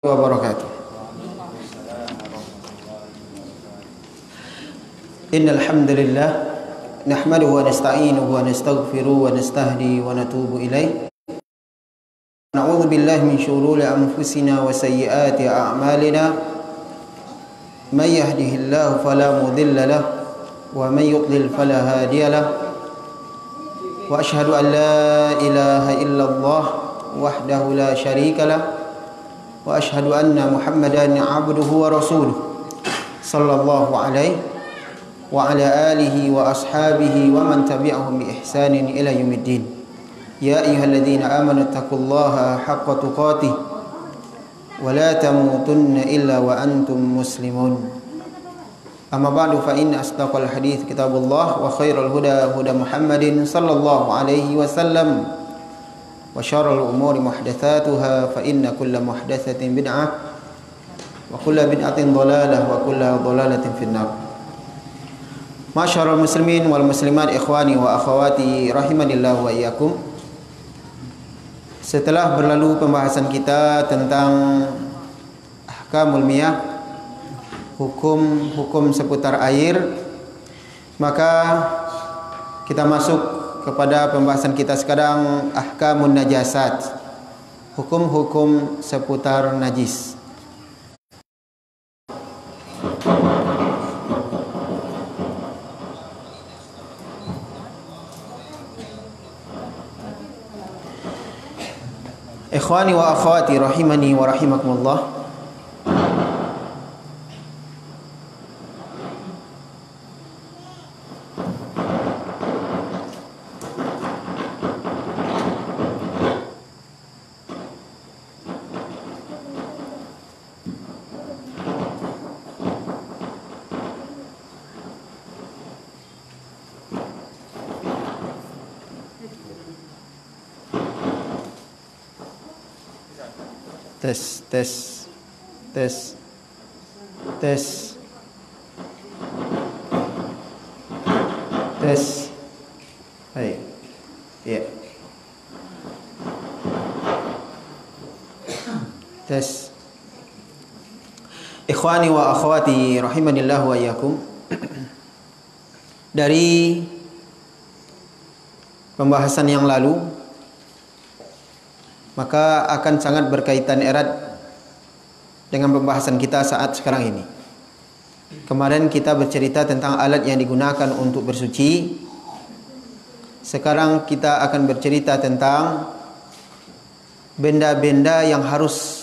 wabarakatuh. Innal hamdalillah nahmaduhu wa nasta'inuhu wa nastaghfiruhu wa nastahdi wa natubu ilaih. Na'udzu billahi min shururi anfusina wa sayyiati a'malina. May yahdihillahu fala mudilla lahu wa may yudlil fala hadiya lahu. Wa asyhadu an la ilaha illallah wahdahu la syarika lahu. Wa asyhadu anna Muhammadan abduhu wa rasuluh sallallahu alaihi wa ala alihi wa ashabihi wa man tabi'ahum bi ihsanin ila yaumiddin. Ya ayyuhalladzina amanu taqullaha haqqa tuqatih wa la tamutunna illa wa antum muslimun. Amma ba'du, fa inna asdaqal hadits kitabullah wa khairal huda huda Muhammadin sallallahu alaihi wasallam. Wa syarrul umuri muhdatsatuha fa inna kulla muhdatsatin bid'ah wa kulla bid'atin dhalalah wa kulla dhalalatin finnar. Masyarul muslimin wal muslimat, ikhwani wa akhwati rahimanillah wa iyyakum. Setelah berlalu pembahasan kita tentang ahkamul miyah, hukum-hukum seputar air, maka kita masuk kepada pembahasan kita sekarang, ahkamun najasat, hukum-hukum seputar najis. Ikhwani wa akhwati rahimani wa rahimakumullah. Tes, tes, tes, tes, tes. Baik, ya. Tes. Ikhwani wa akhwati rahimanillah wa iyyakum. Dari pembahasan yang lalu, maka akan sangat berkaitan erat dengan pembahasan kita saat sekarang ini. Kemarin kita bercerita tentang alat yang digunakan untuk bersuci. Sekarang kita akan bercerita tentang benda-benda yang harus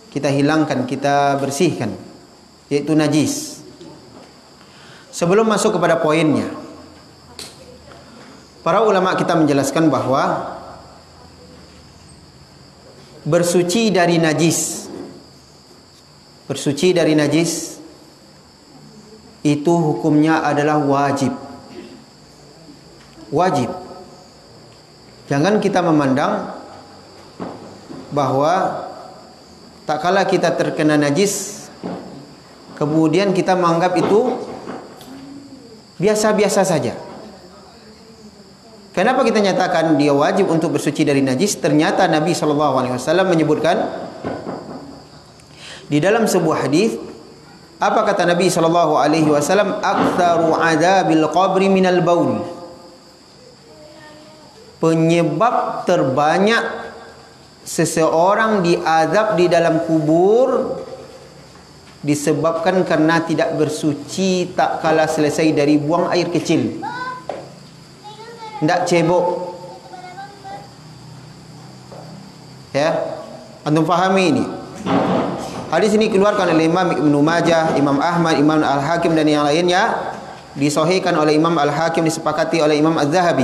kita hilangkan, kita bersihkan, yaitu najis. Sebelum masuk kepada poinnya, para ulama kita menjelaskan bahwa bersuci dari najis itu hukumnya adalah wajib. Wajib. Jangan kita memandang bahwa tak kala kita terkena najis kemudian kita menganggap itu biasa-biasa saja. Kenapa kita nyatakan dia wajib untuk bersuci dari najis? Ternyata Nabi SAW menyebutkan di dalam sebuah hadis, apa kata Nabi SAW? Aktsaru adzabil qabri minal baul. Penyebab terbanyak seseorang diazab di dalam kubur disebabkan karena tidak bersuci tak kala selesai dari buang air kecil. Tidak cebok. Ya, antum fahami ini. Hadis ini dikeluarkan oleh Imam Ibnu Majah, Imam Ahmad, Imam Al-Hakim dan yang lainnya. Disahihkan oleh Imam Al-Hakim, disepakati oleh Imam Az-Zahabi.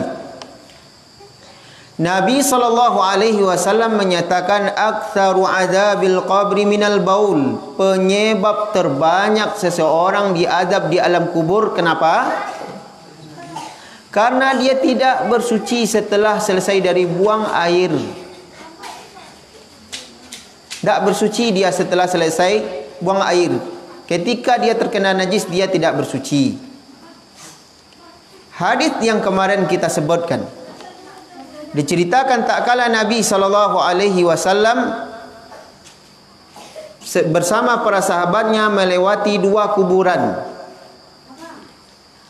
Nabi SAW menyatakan aktsaru adzabil qabri minal baul. Penyebab terbanyak seseorang diazab di alam kubur. Kenapa? Karena dia tidak bersuci setelah selesai dari buang air. Tak bersuci dia setelah selesai buang air. Ketika dia terkena najis, dia tidak bersuci. Hadis yang kemarin kita sebutkan, diceritakan tak kala Nabi SAW bersama para sahabatnya melewati 2 kuburan.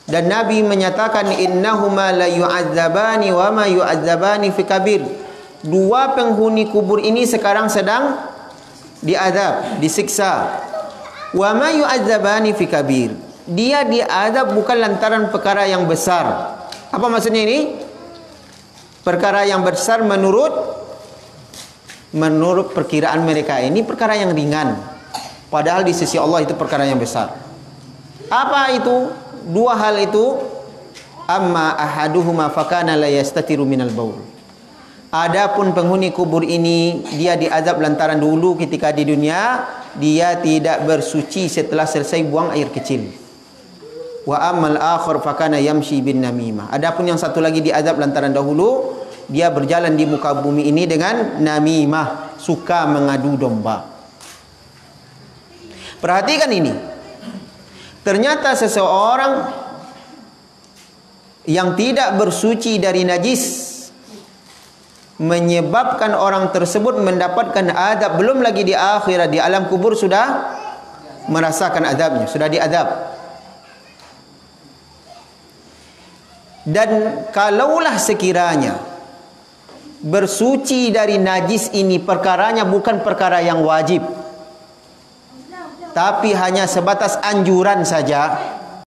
Dan Nabi menyatakan innahuma la yu'adzabani wa ma yu'adzabani fi kabir. 2 penghuni kubur ini sekarang sedang diazab, disiksa. Wa ma yu'adzabani fi kabir. Dia diazab bukan lantaran perkara yang besar. Apa maksudnya ini? Perkara yang besar menurut perkiraan mereka ini perkara yang ringan, padahal di sisi Allah itu perkara yang besar. Apa itu? 2 hal itu. Amma ahaduhuma fakana la yastatiru minal baul. Adapun penghuni kubur ini, dia diazab lantaran dulu ketika di dunia dia tidak bersuci setelah selesai buang air kecil. Wa ammal akhar fakana yamshi bin namimah. Adapun yang satu lagi diazab lantaran dahulu dia berjalan di muka bumi ini dengan namimah, suka mengadu domba. Perhatikan ini. Ternyata seseorang yang tidak bersuci dari najis menyebabkan orang tersebut mendapatkan azab, belum lagi di akhirat, di alam kubur sudah merasakan azabnya, sudah diazab. Dan kalaulah sekiranya bersuci dari najis ini perkaranya bukan perkara yang wajib, tapi hanya sebatas anjuran saja,